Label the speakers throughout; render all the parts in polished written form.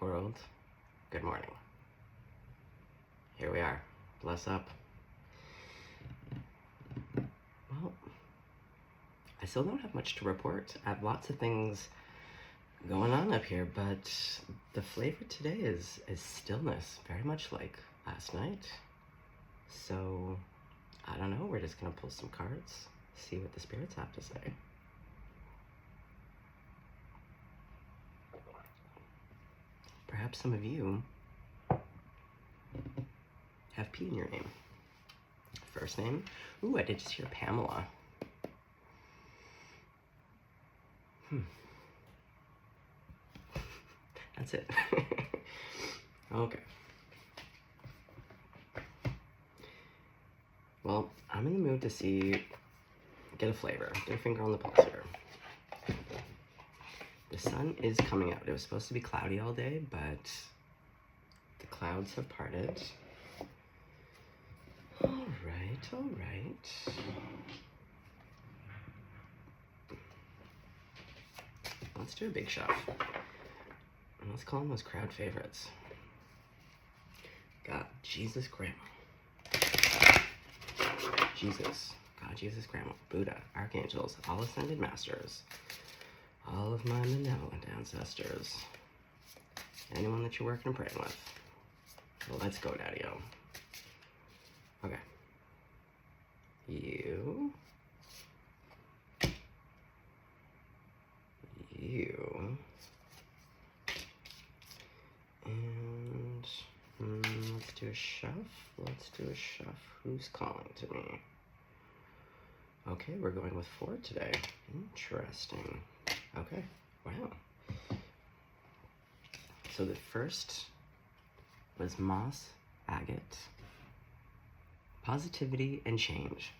Speaker 1: world, good morning. Here we are. Bless up. Well, I still don't have much to report. I have lots of things going on up here, but the flavor today is stillness, very much like last night. So, I don't know, we're just gonna pull some cards, see what the spirits have to say. Perhaps some of you have P in your name. First name? Ooh, I did just hear Pamela. That's it. Okay. Well, I'm in the mood to get a flavor, get a finger on the pulse here. The sun is coming out. It was supposed to be cloudy all day, but the clouds have parted. All right. Let's do a big shot. And let's call them those crowd favorites. God, Jesus, Grandma. Jesus, God, Jesus, Grandma, Buddha, archangels, all ascended masters, all of my benevolent ancestors, anyone that you're working and praying with. Well, let's go, Daddy-O. Okay. You. And let's do a shuff. Who's calling to me? Okay, we're going with 4 today. Interesting. Okay, wow. So the first was moss, agate, positivity, and change.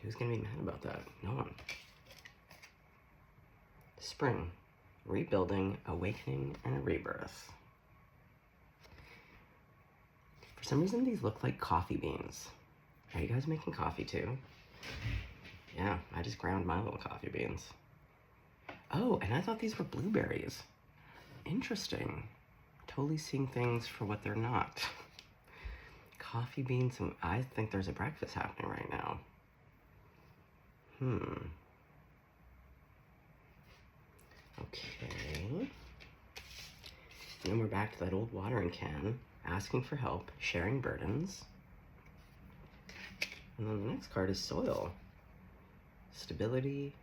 Speaker 1: Who's gonna be mad about that? No one. Spring, rebuilding, awakening, and a rebirth. For some reason, these look like coffee beans. Are you guys making coffee too? Yeah, I just ground my little coffee beans. Oh, and I thought these were blueberries. Interesting. Totally seeing things for what they're not. Coffee beans, and I think there's a breakfast happening right now. Okay. Then we're back to that old watering can, asking for help, sharing burdens. And then the next card is soil. Stability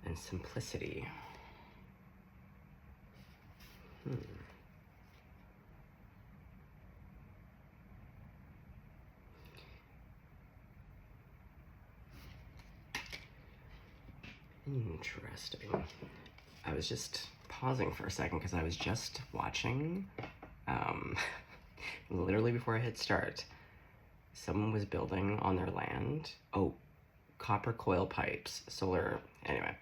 Speaker 1: and simplicity. Interesting. I was just pausing for a second because I was just watching, literally before I hit start, someone was building on their land. Oh, copper coil pipes, solar, anyway.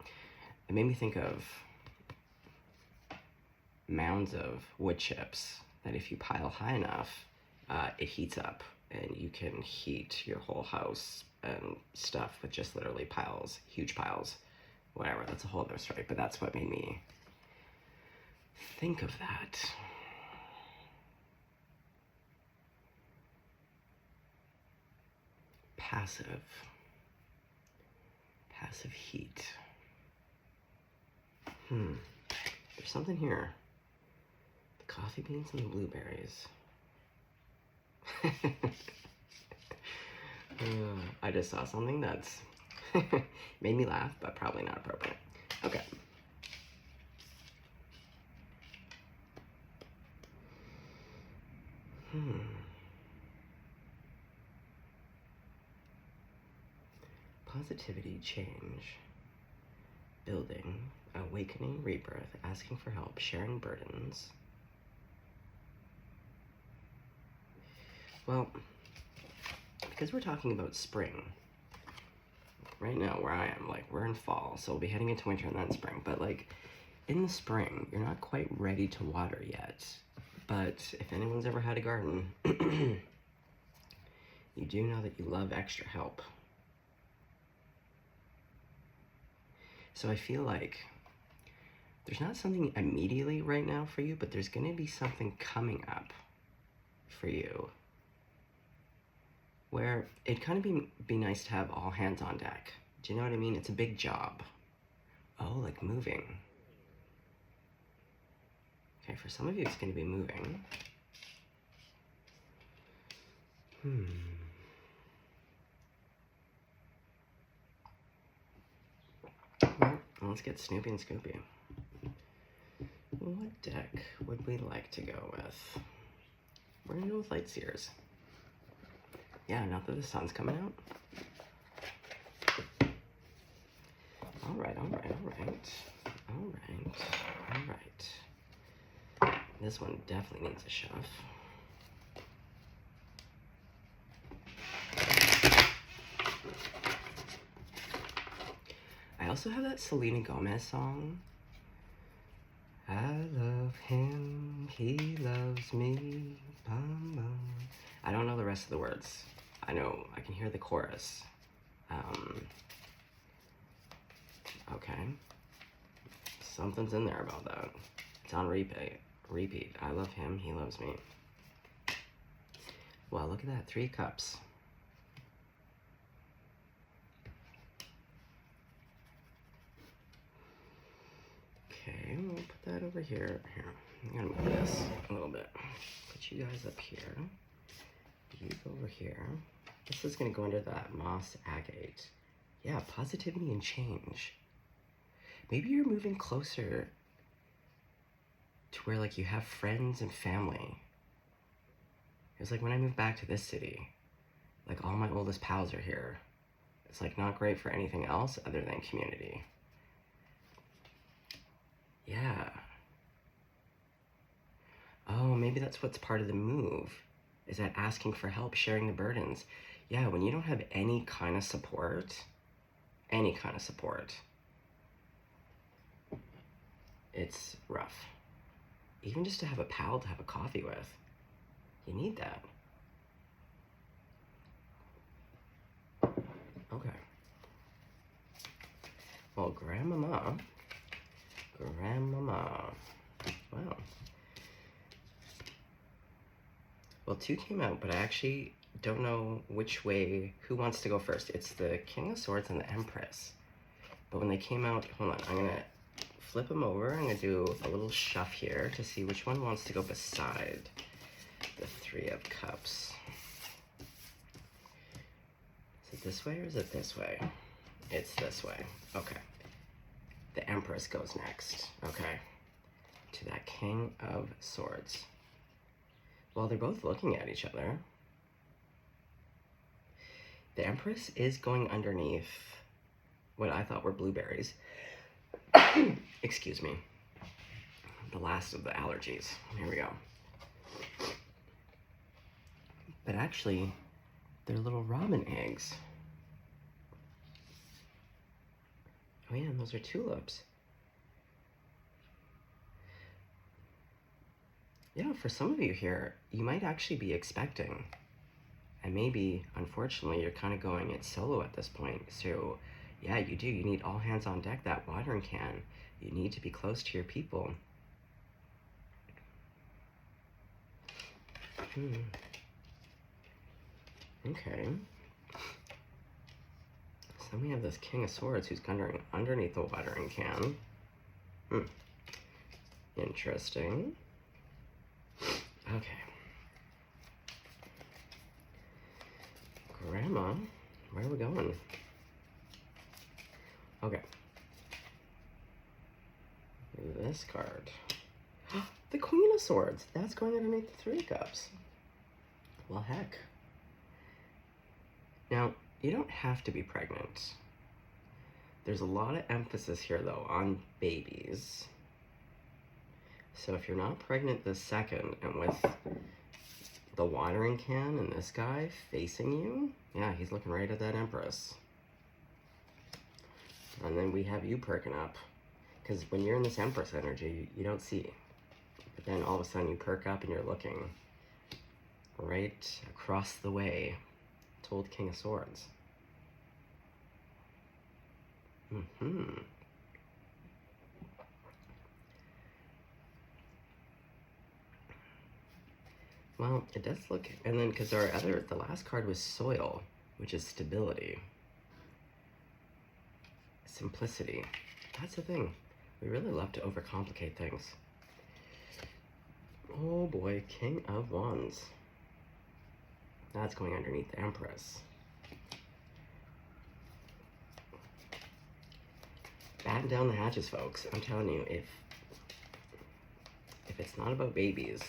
Speaker 1: It made me think of mounds of wood chips that if you pile high enough, it heats up and you can heat your whole house and stuff with just literally piles, huge piles. Whatever, that's a whole other story, but that's what made me think of that. Passive heat. There's something here. The coffee beans and the blueberries. I just saw something that's made me laugh, but probably not appropriate. Okay. Positivity, change, building, awakening, rebirth, asking for help, sharing burdens. Well, because we're talking about spring, right now where I am, like, we're in fall, so we'll be heading into winter and then spring, but like, in the spring, you're not quite ready to water yet, but if anyone's ever had a garden, you do know that you love extra help. So I feel like There's not something immediately right now for you, but there's going to be something coming up for you where it'd kind of be nice to have all hands on deck. Do you know what I mean? It's a big job. Oh, like moving. Okay, for some of you, it's going to be moving. Well, let's get Snoopy and Scoopy. What deck would we like to go with? We're gonna go with Lightseers. Yeah, not that the sun's coming out. All right. This one definitely needs a shove. I also have that Selena Gomez song. I love him, he loves me, bum, bum. I don't know the rest of the words. I know, I can hear the chorus. Okay. Something's in there about that. It's on repeat. I love him, he loves me. Well, look at that, 3 cups. Okay, we'll put that over here. Here, I'm gonna move this a little bit. Put you guys up here. You go over here. This is gonna go under that moss agate. Yeah, positivity and change. Maybe you're moving closer to where like you have friends and family. It's like when I moved back to this city, like all my oldest pals are here. It's like not great for anything else other than community. Yeah. Oh, maybe that's what's part of the move, is that asking for help, sharing the burdens. Yeah, when you don't have any kind of support, it's rough. Even just to have a pal to have a coffee with, you need that. Okay. Well, Grandmama. Wow. Well, 2 came out, but I actually don't know which way, who wants to go first. It's the King of Swords and the Empress. But when they came out, hold on, I'm gonna flip them over. I'm gonna do a little shuff here to see which one wants to go beside the 3 of Cups. Is it this way or is it this way? It's this way. Okay. The Empress goes next. Okay. To that King of Swords. Well, they're both looking at each other. The Empress is going underneath what I thought were blueberries. Excuse me. The last of the allergies. Here we go. But actually, they're little robin eggs. Oh yeah, and those are tulips. Yeah, for some of you here, you might actually be expecting. And maybe, unfortunately, you're kind of going it solo at this point. So, yeah, you do. You need all hands on deck, that watering can. You need to be close to your people. Okay. So then we have this King of Swords who's underneath the watering can. Interesting. Okay. Grandma, where are we going? Okay. This card. The Queen of Swords. That's going underneath the 3 cups. Well, heck. Now, you don't have to be pregnant. There's a lot of emphasis here, though, on babies. So if you're not pregnant this second, and with the watering can and this guy facing you, yeah, he's looking right at that Empress. And then we have you perking up. Because when you're in this Empress energy, you don't see. But then all of a sudden you perk up and you're looking right across the way to old King of Swords. Well, it does look, and then because the last card was soil, which is stability. Simplicity. That's the thing. We really love to overcomplicate things. Oh boy, King of Wands. That's going underneath the Empress. Batten down the hatches, folks. I'm telling you, if it's not about babies,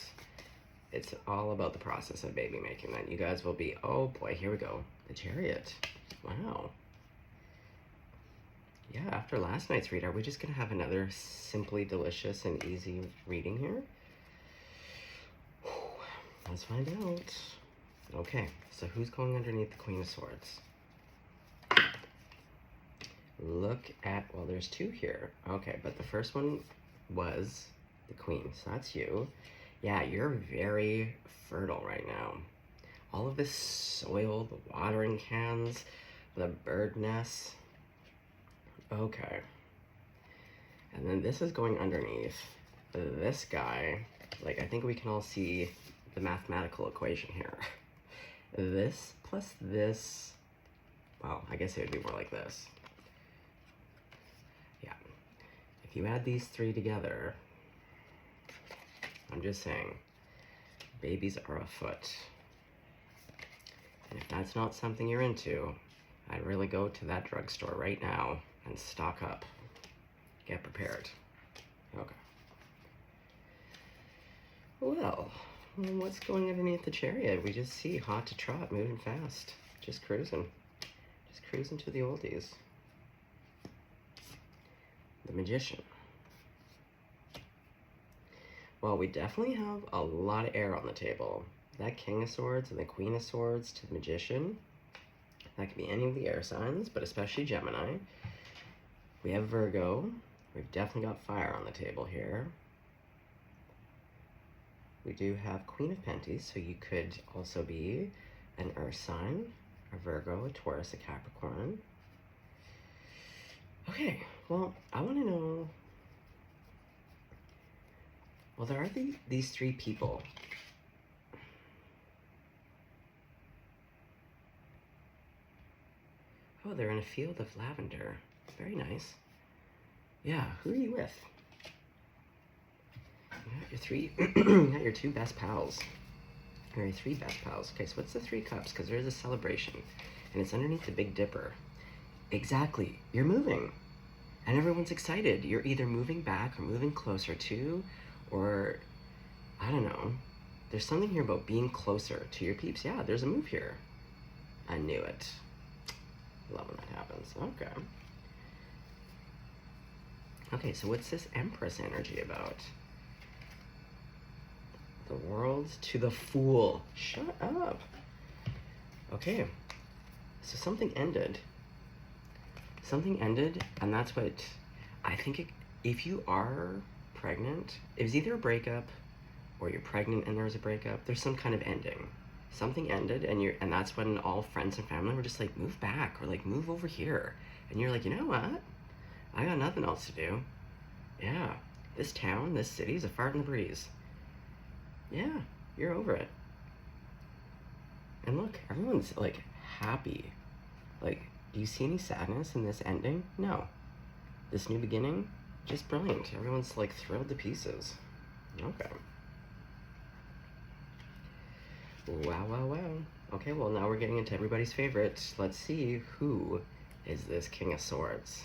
Speaker 1: it's all about the process of baby making. Then you guys will be, oh boy, here we go. The Chariot. Wow. Yeah, after last night's read, are we just going to have another simply delicious and easy reading here? Let's find out. Okay, so who's going underneath the Queen of Swords? Look at, well, there's two here. Okay, but the first one was the Queen, so that's you. Yeah, you're very fertile right now. All of this soil, the watering cans, the bird nests. Okay. And then this is going underneath this guy. Like, I think we can all see the mathematical equation here. This plus this, well, I guess it would be more like this. Yeah. If you add these three together, I'm just saying, babies are afoot. And if that's not something you're into, I'd really go to that drugstore right now and stock up. Get prepared. Okay. Well, what's going underneath the Chariot? We just see hot to trot, moving fast. Just cruising. Just cruising to the oldies. The Magician. Well, we definitely have a lot of air on the table. That King of Swords and the Queen of Swords to the Magician. That could be any of the air signs, but especially Gemini. We have Virgo. We've definitely got fire on the table here. We do have Queen of Pentacles, so you could also be an earth sign, a Virgo, a Taurus, a Capricorn. Okay, well, I want to know, well, there are these three people. Oh, they're in a field of lavender. Very nice. Yeah, who are you with? You got your three, you got your two best pals. Or your three best pals. Okay, so what's the Three Cups? Because there's a celebration. And it's underneath the Big Dipper. Exactly. You're moving. And everyone's excited. You're either moving back or moving closer to, or, I don't know. There's something here about being closer to your peeps. Yeah, there's a move here. I knew it. Love when that happens. Okay. Okay, so what's this Empress energy about? The World to the Fool. Shut up. Okay. So something ended. Something ended, and that's what I think. If you are pregnant, it was either a breakup or you're pregnant and there was a breakup. There's some kind of ending. Something ended, and that's when all friends and family were just like, move back, or like, move over here. And you're like, you know what? I got nothing else to do. Yeah, this town, this city is a fart in the breeze. Yeah, you're over it. And look, everyone's like happy. Like, do you see any sadness in this ending? No. This new beginning, just brilliant. Everyone's like thrilled to pieces. Okay. Wow, wow, wow. Okay, well, now we're getting into everybody's favorite. Let's see, who is this King of Swords?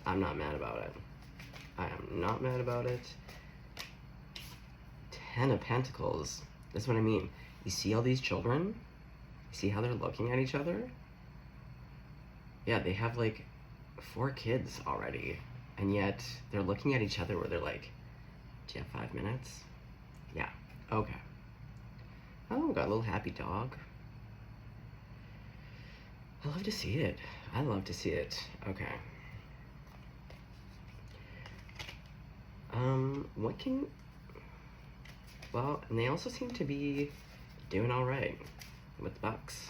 Speaker 1: I'm not mad about it. I am not mad about it. Ten of Pentacles. That's what I mean. You see all these children? You see how they're looking at each other? Yeah, they have like 4 kids already. And yet, they're looking at each other where they're like, do you have 5 minutes? Yeah, okay. Oh, got a little happy dog. I love to see it. I love to see it. Okay. What can... Well, and they also seem to be doing all right with bucks.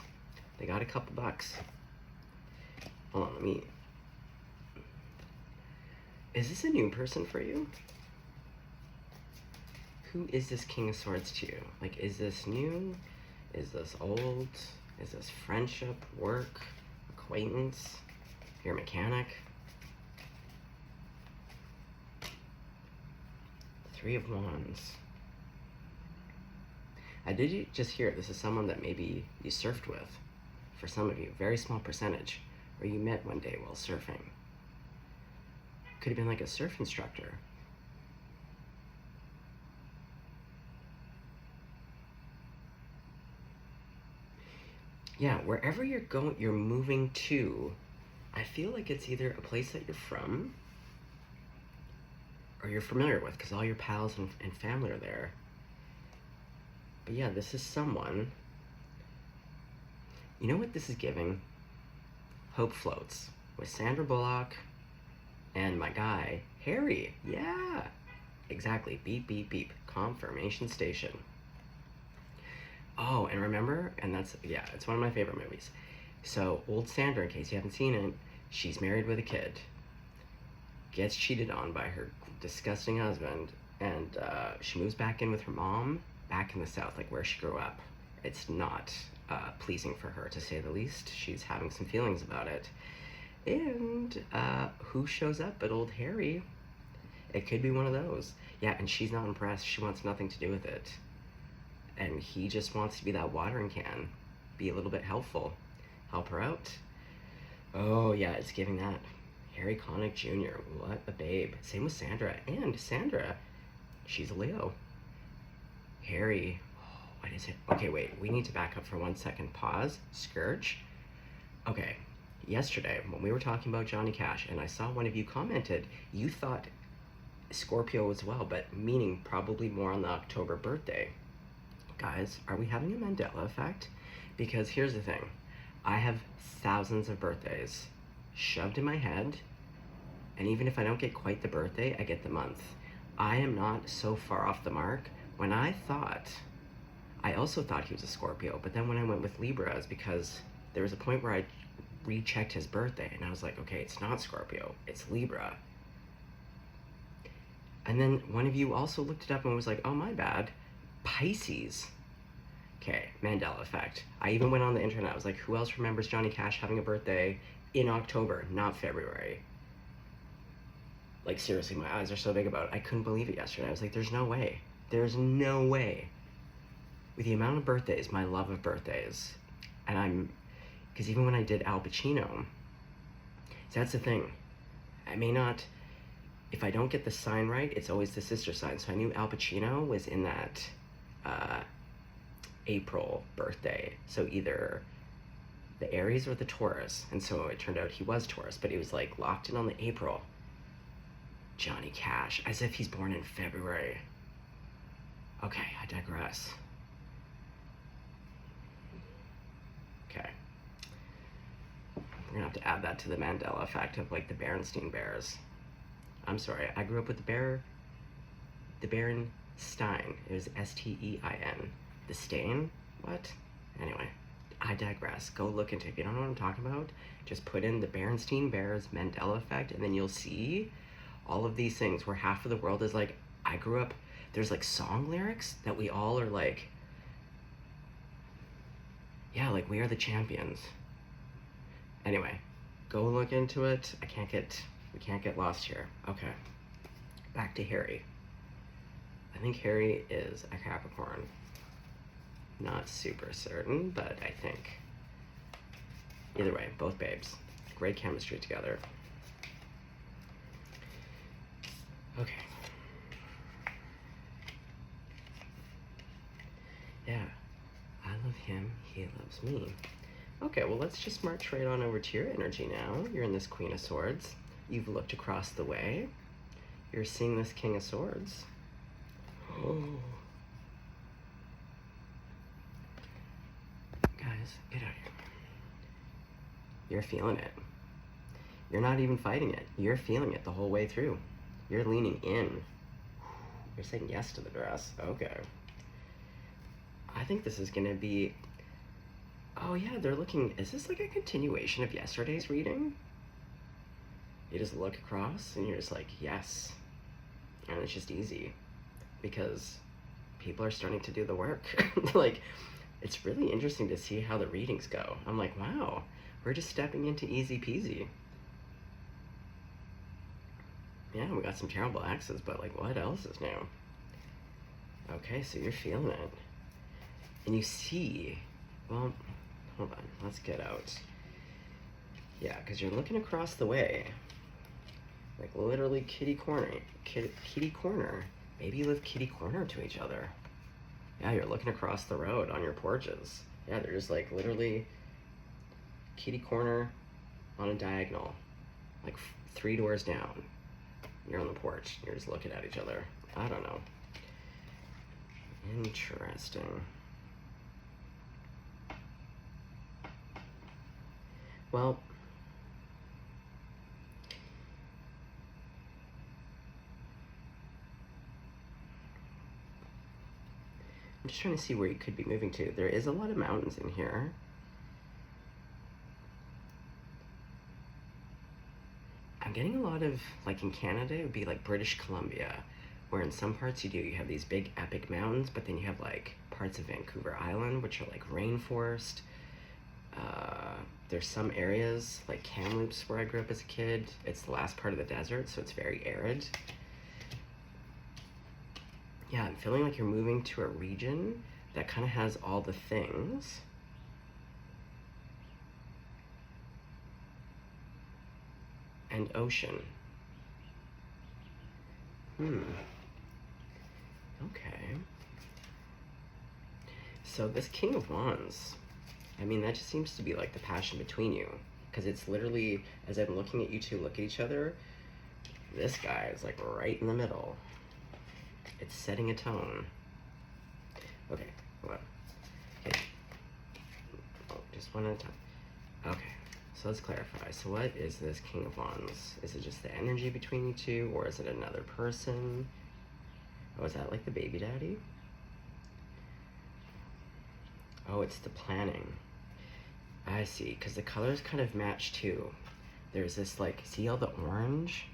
Speaker 1: They got a couple bucks. Hold on, let me... Is this a new person for you? who is this King of Swords to you? Like, is this new? Is this old? Is this friendship, work, acquaintance, your mechanic? Three of Wands. I did just hear this is someone that maybe you surfed with. For some of you, very small percentage, or you met one day while surfing. Could have been like a surf instructor. Yeah, wherever you're going, you're moving to, I feel like it's either a place that you're from or you're familiar with because all your pals and family are there. But yeah, this is someone. You know what this is giving? Hope Floats with Sandra Bullock and my guy, Harry. Yeah, exactly. Beep, beep, beep. Confirmation Station. Oh, and remember, and that's, yeah, it's one of my favorite movies. So, old Sandra, in case you haven't seen it, she's married with a kid, gets cheated on by her disgusting husband, and she moves back in with her mom, back in the South, like where she grew up. It's not pleasing for her, to say the least. She's having some feelings about it. And who shows up but old Harry? It could be one of those. Yeah, and she's not impressed. She wants nothing to do with it. And he just wants to be that watering can, be a little bit helpful, help her out. Oh yeah, it's giving that. Harry Connick Jr., what a babe. Same with Sandra, and Sandra, she's a Leo. Harry, oh, what is it? Okay, wait, we need to back up for 1 second. Pause, Scourge. Okay, yesterday when we were talking about Johnny Cash, and I saw one of you commented, you thought Scorpio as well, but meaning probably more on the October birthday. Guys, are we having a Mandela effect? Because here's the thing. I have thousands of birthdays shoved in my head, and even if I don't get quite the birthday, I get the month. I am not so far off the mark. When I also thought he was a Scorpio, but then when I went with Libras, because there was a point where I rechecked his birthday, and I was like, okay, it's not Scorpio, it's Libra. And then one of you also looked it up and was like, oh, my bad. Pisces. Okay, Mandela effect. I even went on the internet. I was like, who else remembers Johnny Cash having a birthday in October, not February? Like, seriously, my eyes are so big about it. I couldn't believe it yesterday. I was like, there's no way. There's no way. With the amount of birthdays, my love of birthdays, and because even when I did Al Pacino, so that's the thing. I may not, if I don't get the sign right, it's always the sister sign. So I knew Al Pacino was in that April birthday. So either the Aries or the Taurus. And so it turned out he was Taurus, but he was like locked in on the April. Johnny Cash, as if he's born in February. Okay, I digress. Okay. We're gonna have to add that to the Mandela effect of like the Berenstein Bears. I'm sorry, I grew up with the Berenstein. It was S-T-E-I-N. The stain? What? Anyway, I digress. Go look into it. If you don't know what I'm talking about, just put in the Berenstein Bears Mandela effect, and then you'll see all of these things where half of the world is like, I grew up, there's like song lyrics that we all are like, yeah, like we are the champions. Anyway, go look into it. We can't get lost here. Okay, back to Harry. I think Harry is a Capricorn. Not super certain, but I think. Either way, both babes. Great chemistry together. Okay. Yeah, I love him, he loves me. Okay, well, let's just march right on over to your energy now. You're in this Queen of Swords. You've looked across the way. You're seeing this King of Swords. Oh. Guys, get out of here. You're feeling it. You're not even fighting it. You're feeling it the whole way through. You're leaning in. You're saying yes to the dress. Okay. I think this is gonna be, oh yeah, they're looking, is this like a continuation of yesterday's reading? You just look across and you're just like, yes. And it's just easy. Because people are starting to do the work. Like, it's really interesting to see how the readings go. I'm like, wow, we're just stepping into easy peasy. Yeah, we got some terrible exes, but like, what else is new? Okay, so you're feeling it. And you see, well, hold on, let's get out. Yeah, because you're looking across the way. Like literally kitty corner. Kitty corner. Maybe you live kitty corner to each other. Yeah, you're looking across the road on your porches. Yeah, they're just like literally kitty corner on a diagonal. Like 3 doors down. You're on the porch. You're just looking at each other. I don't know. Interesting. Well, I'm just trying to see where you could be moving to. There is a lot of mountains in here. I'm getting a lot of, like in Canada, it would be like British Columbia, where in some parts you have these big epic mountains, but then you have like parts of Vancouver Island, which are like rainforest. There's some areas, like Kamloops, where I grew up as a kid. It's the last part of the desert, so it's very arid. Yeah, I'm feeling like you're moving to a region that kind of has all the things. And ocean. Okay. So this King of Wands, I mean, that just seems to be like the passion between you. Because it's literally, as I'm looking at you two look at each other, this guy is like right in the middle. It's setting a tone. Okay, hold on. Okay. Oh, just one at a time. Okay, so let's clarify. So what is this King of Wands? Is it just the energy between you two, or is it another person? Oh, is that like the baby daddy? Oh, it's the planning. I see, because the colors kind of match too. There's this like, see all the orange?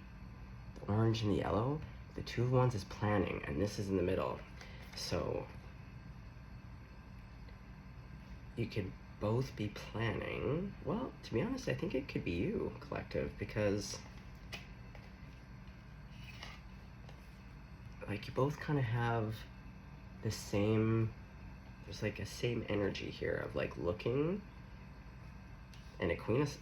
Speaker 1: The orange and the yellow? The Two of Wands is planning, and this is in the middle. So, you could both be planning. Well, to be honest, I think it could be you, collective, because like you both kind of have the same, there's like a same energy here of like looking. And a Queen of,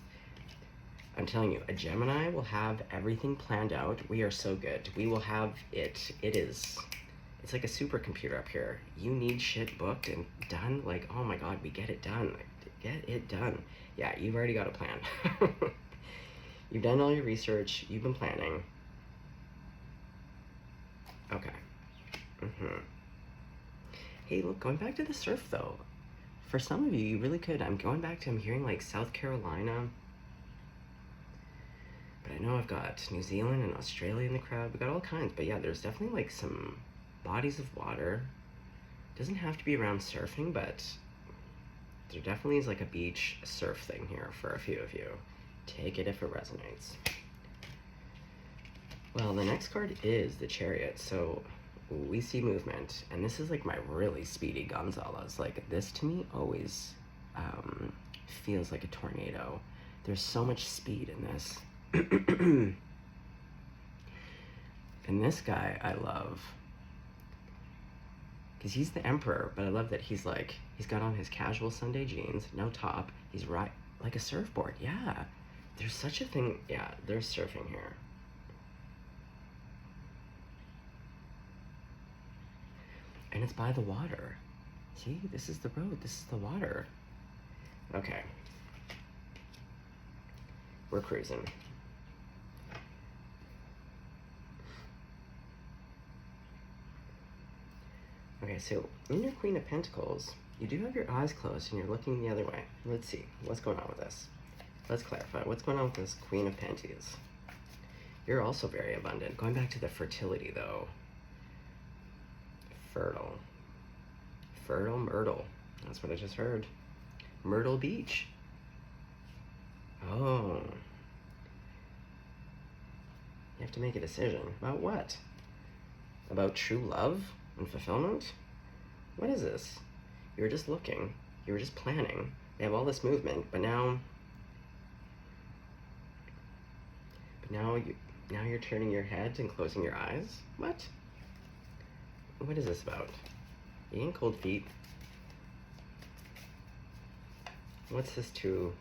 Speaker 1: I'm telling you, a Gemini will have everything planned out. We are so good. We will have it. It's like a supercomputer up here. You need shit booked and done. Like, oh my God, we get it done. Get it done. Yeah, you've already got a plan. You've done all your research. You've been planning. Okay. Hey, look, going back to the surf though. For some of you, you really could. I'm going back to, I'm hearing like South Carolina. But I know I've got New Zealand and Australia in the crowd. We got all kinds. But yeah, there's definitely like some bodies of water. Doesn't have to be around surfing, but there definitely is like a beach surf thing here for a few of you. Take it if it resonates. Well, the next card is the Chariot. So we see movement, and this is like my really speedy Gonzalez. Like this to me always feels like a tornado. There's so much speed in this. And this guy I love, because he's the emperor, but I love that he's like, he's got on his casual Sunday jeans, no top, he's right, like a surfboard. Yeah, there's such a thing. Yeah, there's surfing here. And it's by the water. See, this is the road, this is the water. Okay. We're cruising. Okay, so in your Queen of Pentacles, you do have your eyes closed and you're looking the other way. Let's see, what's going on with this? Let's clarify, what's going on with this Queen of Penties? You're also very abundant. Going back to the fertility though. Fertile. Fertile Myrtle. That's what I just heard. Myrtle Beach. Oh. You have to make a decision. About what? About true love and fulfillment? What is this? You were just looking. You were just planning. They have all this movement, but now now you're turning your head and closing your eyes? What? What is this about? You getting cold feet? What's this to?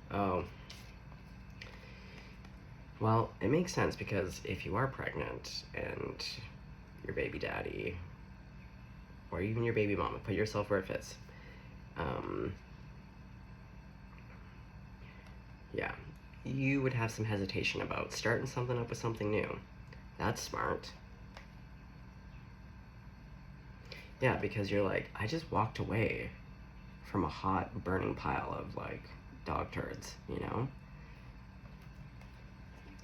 Speaker 1: Oh. Well, it makes sense because if you are pregnant and your baby daddy, or even your baby mama, put yourself where it fits. Yeah, you would have some hesitation about starting something up with something new. That's smart. Yeah, because you're like, I just walked away from a hot, burning pile of, like, dog turds, you know?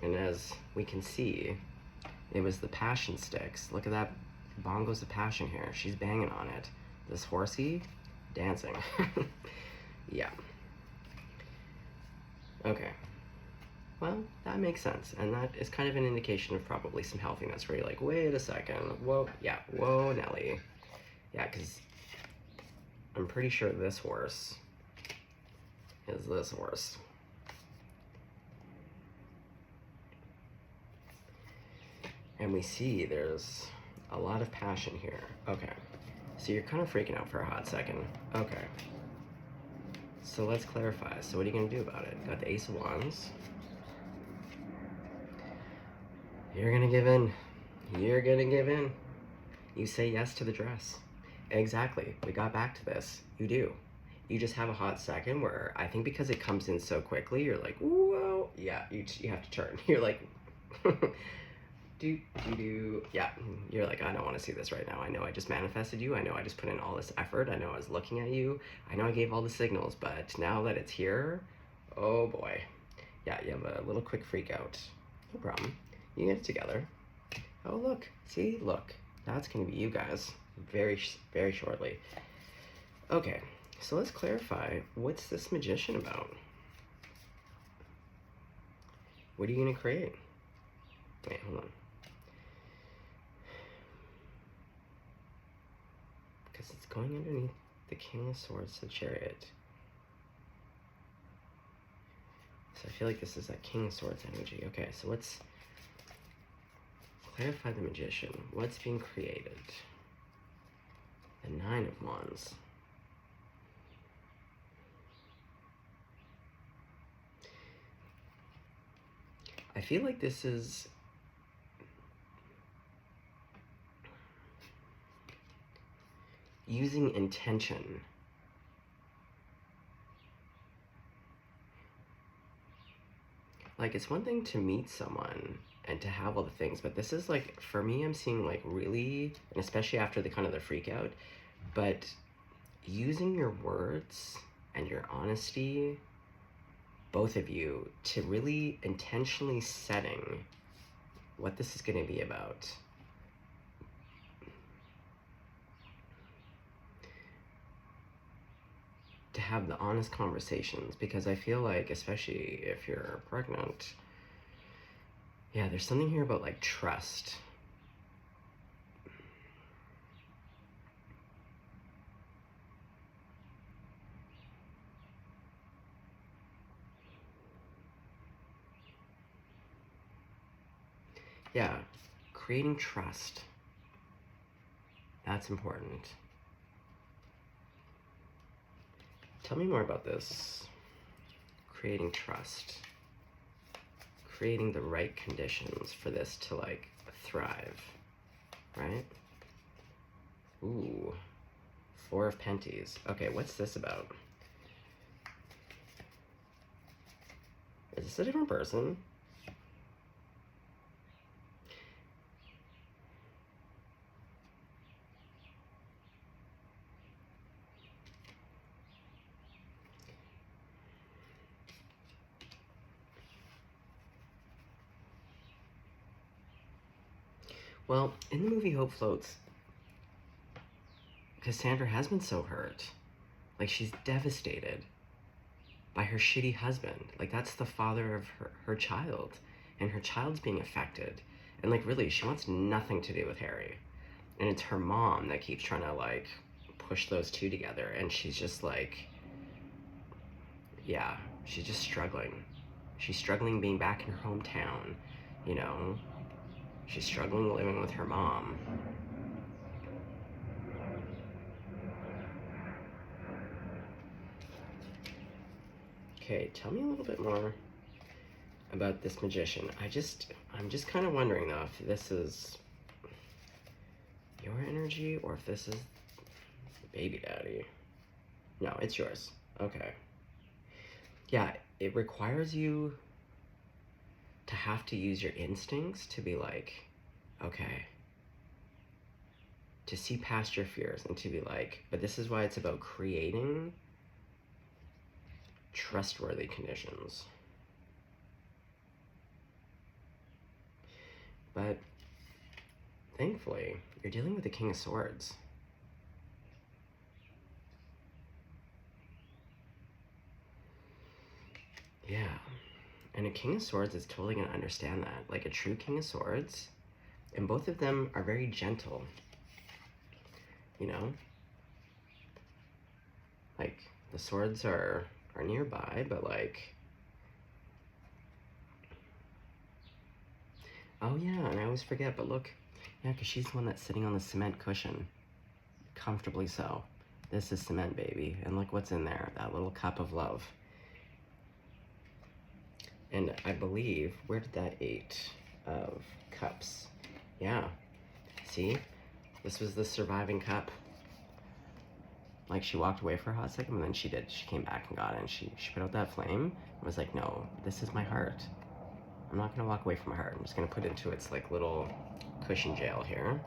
Speaker 1: And as we can see, it was the passion sticks. Look at that bongos of passion here. She's banging on it. This horsey, dancing. Yeah. Okay. Well, that makes sense. And that is kind of an indication of probably some healthiness where you're like, wait a second. Whoa, yeah, whoa, Nelly. Yeah, because I'm pretty sure this horse is this horse. And we see there's a lot of passion here. Okay. So you're kind of freaking out for a hot second. Okay. So let's clarify. So what are you going to do about it? Got the Ace of Wands. You're going to give in. You're going to give in. You say yes to the dress. Exactly. We got back to this. You do. You just have a hot second where I think because it comes in so quickly, you're like, whoa. Yeah, you have to turn. You're like... Yeah, you're like, I don't want to see this right now. I know I just manifested you. I know I just put in all this effort. I know I was looking at you. I know I gave all the signals, but now that it's here, oh boy. Yeah, you have a little quick freak out. No problem. You get it together. Oh, look. See? Look. That's going to be you guys very, very shortly. Okay, so let's clarify. What's this magician about? What are you going to create? Wait, hold on. Because it's going underneath the King of Swords, the Chariot. So I feel like this is that King of Swords energy. Okay, so let's clarify the magician. What's being created? The Nine of Wands. I feel like this is using intention. Like, it's one thing to meet someone and to have all the things, but this is like, for me, I'm seeing like really, and especially after the kind of the freak out, but using your words and your honesty, both of you, to really intentionally setting what this is going to be about. To have the honest conversations, because I feel like, especially if you're pregnant, yeah, there's something here about like trust. Yeah, creating trust. That's important. Tell me more about this. Creating trust. Creating the right conditions for this to like thrive, right? Ooh, Four of Penties. Okay, what's this about? Is this a different person? Well, in the movie Hope Floats, Cassandra has been so hurt. Like, she's devastated by her shitty husband. Like, that's the father of her child. And her child's being affected. And like really, she wants nothing to do with Harry. And it's her mom that keeps trying to like push those two together, and she's just like, yeah, she's just struggling. She's struggling being back in her hometown, you know? She's struggling living with her mom. Okay, tell me a little bit more about this magician. I'm just kind of wondering though if this is your energy or if this is baby daddy. No, it's yours. Okay. Yeah, it requires you to have to use your instincts to be like, okay, to see past your fears and to be like, but this is why it's about creating trustworthy conditions. But thankfully, you're dealing with the King of Swords. Yeah. And a King of Swords is totally going to understand that. Like a true King of Swords. And both of them are very gentle. You know? Like, the swords are nearby, but like... Oh yeah, and I always forget, but look. Yeah, because she's the one that's sitting on the cement cushion. Comfortably so. This is cement, baby. And look what's in there. That little cup of love. And I believe, where did that 8 of cups? Yeah. See? This was the surviving cup. Like, she walked away for a hot second, but then she did. She came back and got it, and she put out that flame and was like, no, this is my heart. I'm not going to walk away from my heart. I'm just going to put it into its, like, little cushion jail here.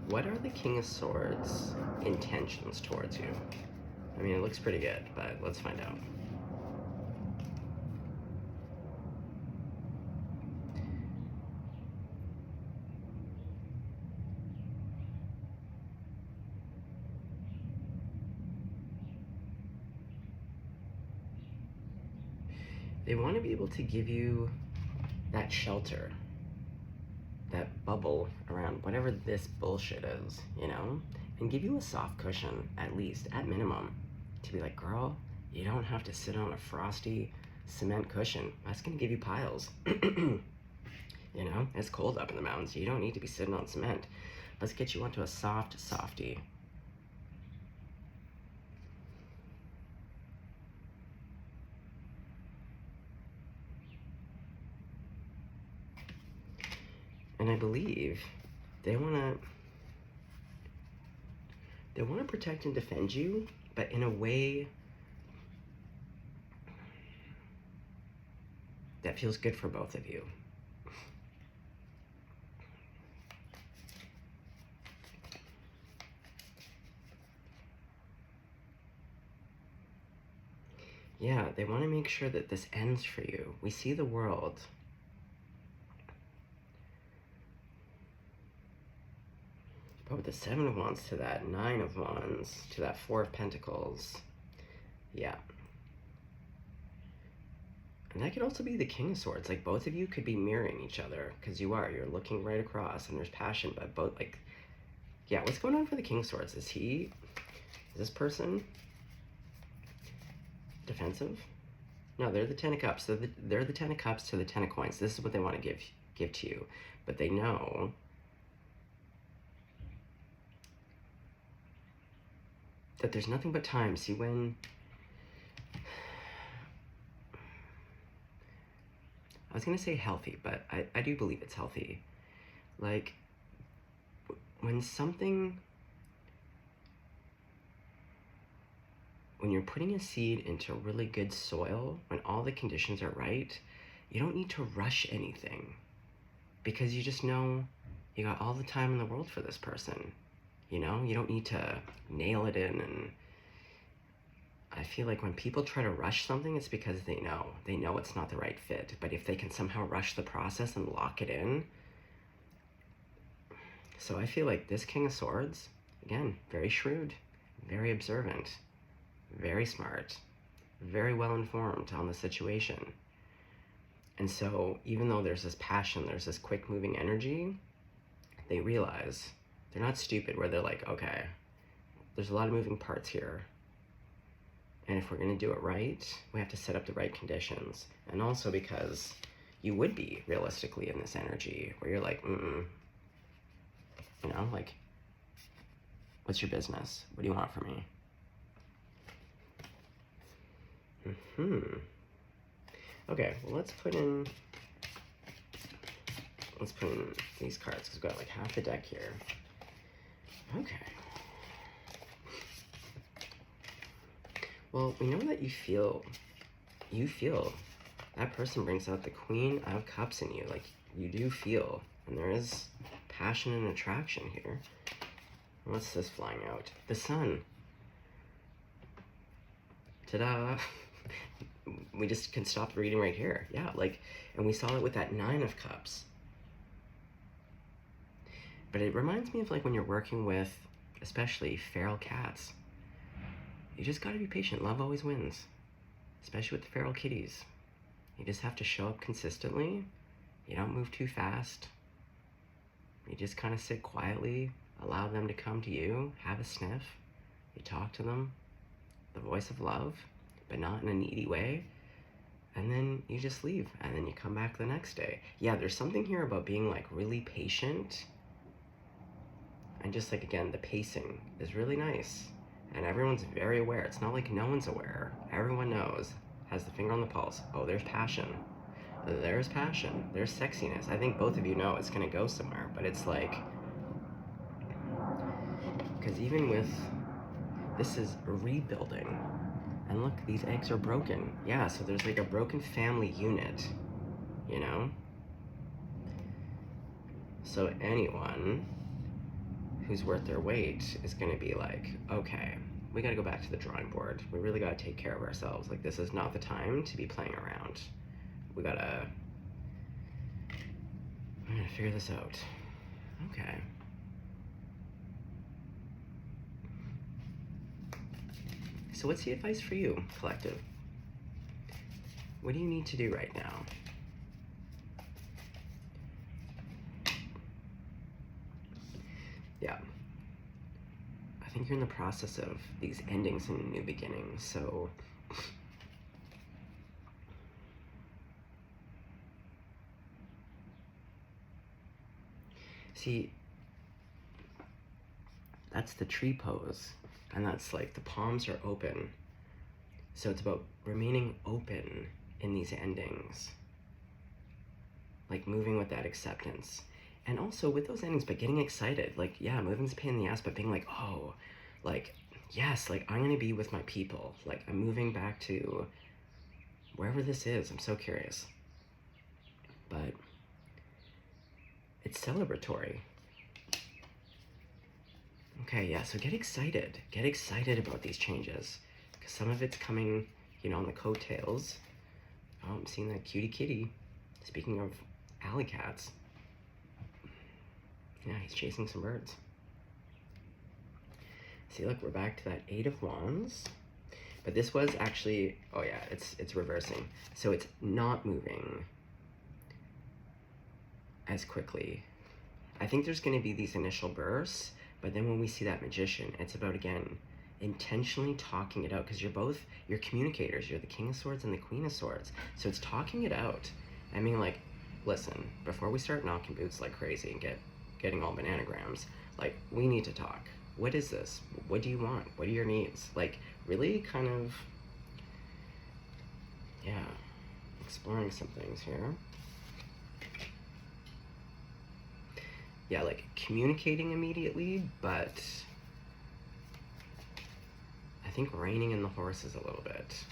Speaker 1: What are the King of Swords' intentions towards you? I mean, it looks pretty good, but let's find out. They want to be able to give you that shelter, that bubble around whatever this bullshit is, you know? And give you a soft cushion, at least, at minimum, to be like, girl, you don't have to sit on a frosty cement cushion. That's gonna give you piles. You know, it's cold up in the mountains. You don't need to be sitting on cement. Let's get you onto a soft softy. And I believe they want to protect and defend you, but in a way that feels good for both of you. Yeah, they want to make sure that this ends for you. We see the world. But with the 7 of Wands to that 9 of Wands to that 4 of Pentacles, yeah. And that could also be the King of Swords. Like, both of you could be mirroring each other, because you're looking right across, and there's passion, but both, like, yeah, what's going on for the King of Swords? Is this person defensive? No, they're the 10 of Cups. They're the 10 of Cups to the 10 of Coins. This is what they want to give to you. But they know that there's nothing but time. See, when I was gonna say healthy, but I do believe it's healthy. Like, when you're putting a seed into really good soil, when all the conditions are right, you don't need to rush anything, because you just know you got all the time in the world for this person. You know, you don't need to nail it in. And I feel like when people try to rush something, it's because they know it's not the right fit. But if they can somehow rush the process and lock it in. So I feel like this King of Swords, again, very shrewd, very observant. very smart, very well informed on the situation. And so even though there's this passion, there's this quick moving energy, they realize they're not stupid where they're like, okay, there's a lot of moving parts here. And if we're going to do it right, we have to set up the right conditions. And also because you would be realistically in this energy where you're like, you know, like, what's your business? What do you want from me? Okay, well, let's put in these cards because we've got like half the deck here. Okay. Well, we know that you feel that person brings out the Queen of Cups in you. Like, you do feel, and there is passion and attraction here. What's this flying out? The Sun. Ta-da! We just can stop the reading right here. Yeah, like, and we saw it with that Nine of Cups. But it reminds me of like when you're working with, especially feral cats. You just gotta be patient. Love always wins. Especially with the feral kitties. You just have to show up consistently. You don't move too fast. You just kind of sit quietly, allow them to come to you, have a sniff. You talk to them, the voice of love, but not in a needy way. And then you just leave, and then you come back the next day. Yeah, there's something here about being like really patient. And just like, again, the pacing is really nice. And everyone's very aware. It's not like no one's aware. Everyone knows, has the finger on the pulse. Oh, there's passion. There's passion. There's sexiness. I think both of you know it's gonna go somewhere, but it's like, because even with, this is rebuilding. And look, these eggs are broken. Yeah, so there's like a broken family unit, you know? So anyone who's worth their weight is gonna be like, okay, we gotta go back to the drawing board. We really gotta take care of ourselves. Like, this is not the time to be playing around. We're gonna figure this out. Okay. So what's the advice for you, collective? What do you need to do right now? Yeah. I think you're in the process of these endings and new beginnings, so see, that's the tree pose, and that's like the palms are open. So it's about remaining open in these endings, like moving with that acceptance. And also with those endings, but getting excited. Like, yeah, moving's a pain in the ass, but being like, oh, like, yes, like, I'm gonna be with my people. Like, I'm moving back to wherever this is. I'm so curious. But it's celebratory. Okay, yeah, so get excited. Get excited about these changes. Because some of it's coming, you know, on the coattails. Oh, I'm seeing that cutie kitty. Speaking of alley cats. Yeah, he's chasing some birds. See, look, we're back to that Eight of Wands. But this was actually, oh yeah, it's reversing. So it's not moving as quickly. I think there's gonna be these initial bursts, but then when we see that Magician, it's about, again, intentionally talking it out, because you're communicators. You're the King of Swords and the Queen of Swords. So it's talking it out. I mean, like, listen, before we start knocking boots like crazy and getting all bananagrams, like, we need to talk. What is this? What do you want? What are your needs? Like, really kind of, yeah, exploring some things here. Yeah, like, communicating immediately, but I think reining in the horses a little bit.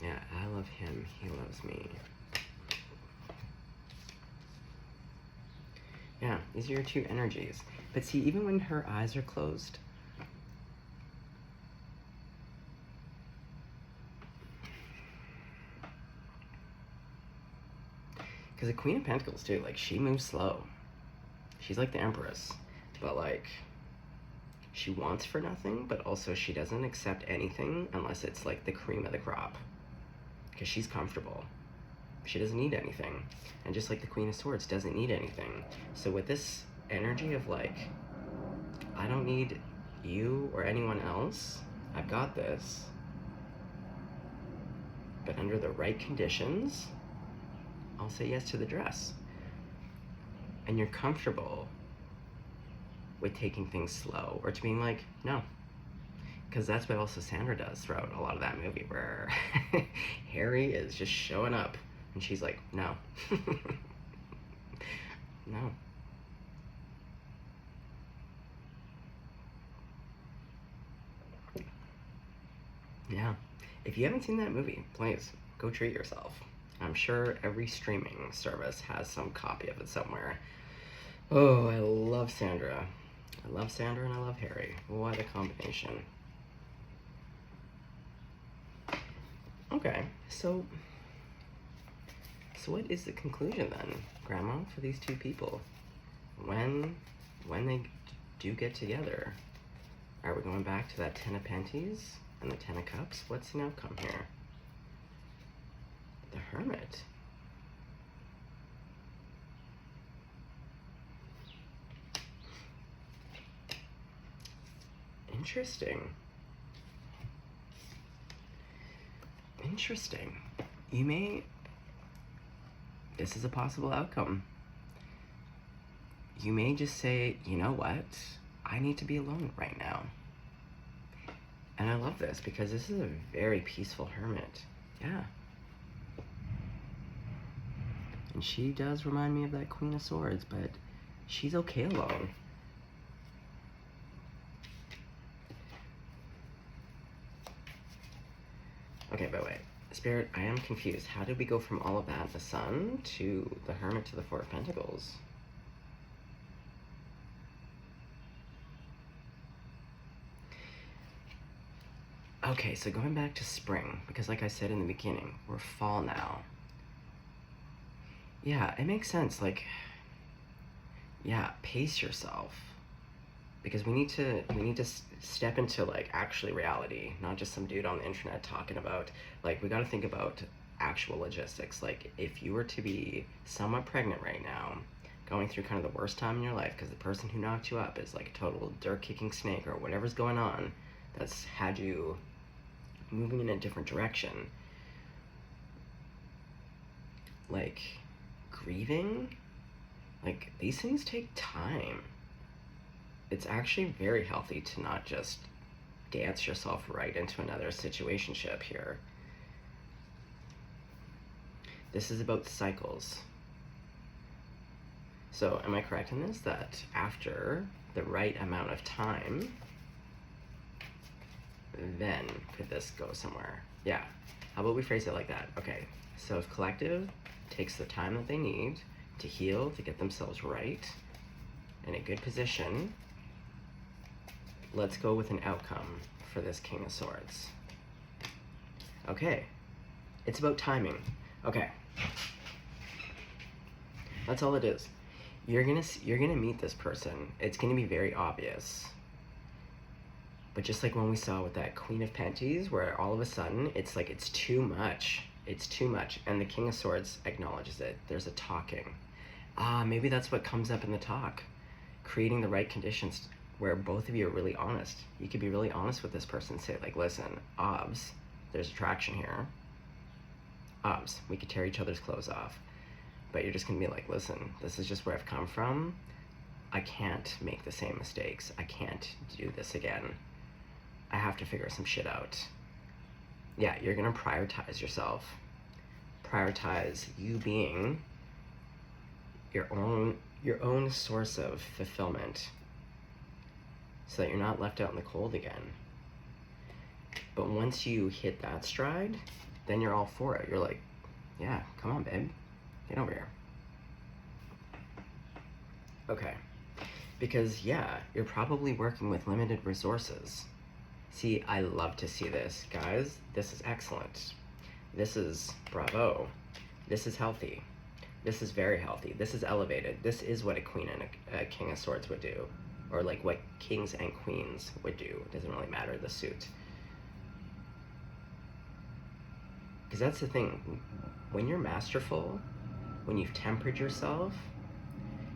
Speaker 1: Yeah, I love him, he loves me. Yeah, these are your two energies. But see, even when her eyes are closed, because the Queen of Pentacles too, like, she moves slow. She's like the Empress. but like, she wants for nothing, but also she doesn't accept anything unless it's like the cream of the crop, because she's comfortable. She doesn't need anything. And just like the Queen of Swords doesn't need anything. So with this energy of like, I don't need you or anyone else, I've got this, but under the right conditions, I'll say yes to the dress. And you're comfortable with taking things slow, or to being like, no. Because that's what also Sandra does throughout a lot of that movie, where Harry is just showing up, and she's like, no. No. Yeah. If you haven't seen that movie, please go treat yourself. I'm sure every streaming service has some copy of it somewhere. Oh, I love Sandra. I love Sandra and I love Harry. What a combination. Okay, so what is the conclusion then, Grandma, for these two people? When they do get together, are we going back to that 10 of Penties and the 10 of Cups? What's an outcome here? The Hermit. Interesting. Interesting. This is a possible outcome. You may just say, you know what? I need to be alone right now. And I love this because this is a very peaceful hermit. Yeah. And she does remind me of that Queen of Swords, but she's okay alone. Okay, but wait. Spirit, I am confused. How did we go from all of that, the Sun, to the Hermit, to the Four of Pentacles? Okay, so going back to spring, because like I said in the beginning, we're fall now. Yeah, it makes sense. Like, yeah, pace yourself. Because we need to step into like actually reality, not just some dude on the internet talking about, like, we got to think about actual logistics. Like, if you were to be somewhat pregnant right now, going through kind of the worst time in your life because the person who knocked you up is like a total dirt kicking snake or whatever's going on that's had you moving in a different direction, like grieving, like these things take time. It's actually very healthy to not just dance yourself right into another situationship here. This is about cycles. So am I correct in this, that after the right amount of time, then could this go somewhere? Yeah. How about we phrase it like that? Okay. So if collective takes the time that they need to heal, to get themselves right, in a good position, let's go with an outcome for this King of Swords. Okay. It's about timing. Okay. That's all it is. You're gonna meet this person. It's gonna be very obvious. But just like when we saw with that Queen of Penties, where all of a sudden it's like it's too much. It's too much. And the King of Swords acknowledges it. There's a talking. Maybe that's what comes up in the talk. Creating the right conditions where both of you are really honest. You could be really honest with this person. Say like, listen, obs, there's attraction here. Obs, we could tear each other's clothes off. But you're just gonna be like, listen, this is just where I've come from. I can't make the same mistakes. I can't do this again. I have to figure some shit out. Yeah, you're gonna prioritize yourself. Prioritize you being your own source of fulfillment, so that you're not left out in the cold again. But once you hit that stride, then you're all for it. You're like, yeah, come on, babe. Get over here. Okay. Because, yeah, you're probably working with limited resources. See, I love to see this. Guys, this is excellent. This is bravo. This is healthy. This is very healthy. This is elevated. This is what a Queen and a King of Swords would do. or like what kings and queens would do. It doesn't really matter the suit. Because that's the thing, when you're masterful, when you've tempered yourself,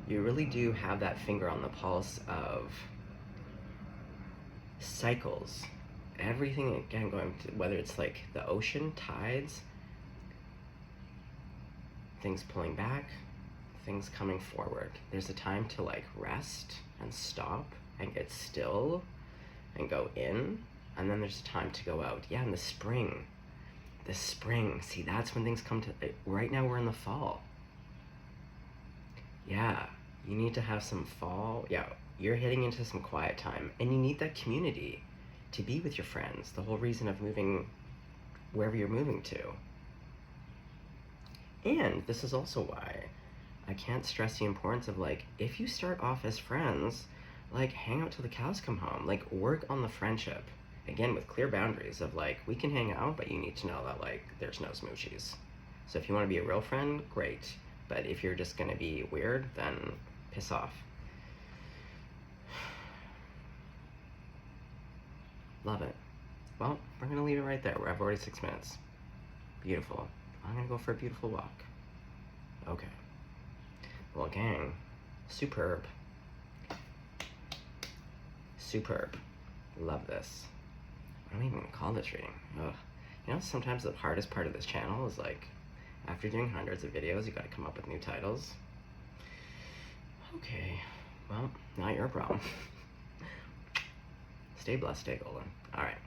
Speaker 1: you really do have that finger on the pulse of cycles. Everything, again, going to, whether it's like the ocean, tides, things pulling back, things coming forward. There's a time to like rest and stop and get still and go in, and then there's a time to go out. Yeah, in the spring, see, that's when things come to, right now we're in the fall. Yeah, you need to have some fall. Yeah, you're heading into some quiet time, and you need that community to be with your friends. The whole reason of moving wherever you're moving to. And this is also why I can't stress the importance of, like, if you start off as friends, like, hang out till the cows come home. Like, work on the friendship. Again, with clear boundaries of, like, we can hang out, but you need to know that, like, there's no smoochies. So if you want to be a real friend, great. But if you're just going to be weird, then piss off. Love it. Well, we're going to leave it right there. We're at 46 minutes. Beautiful. I'm going to go for a beautiful walk. Okay. Well, gang, superb. Superb. Love this. What am I even going to call this reading? Ugh. You know, sometimes the hardest part of this channel is, like, after doing hundreds of videos, you got to come up with new titles. Okay. Well, not your problem. Stay blessed, stay golden. All right.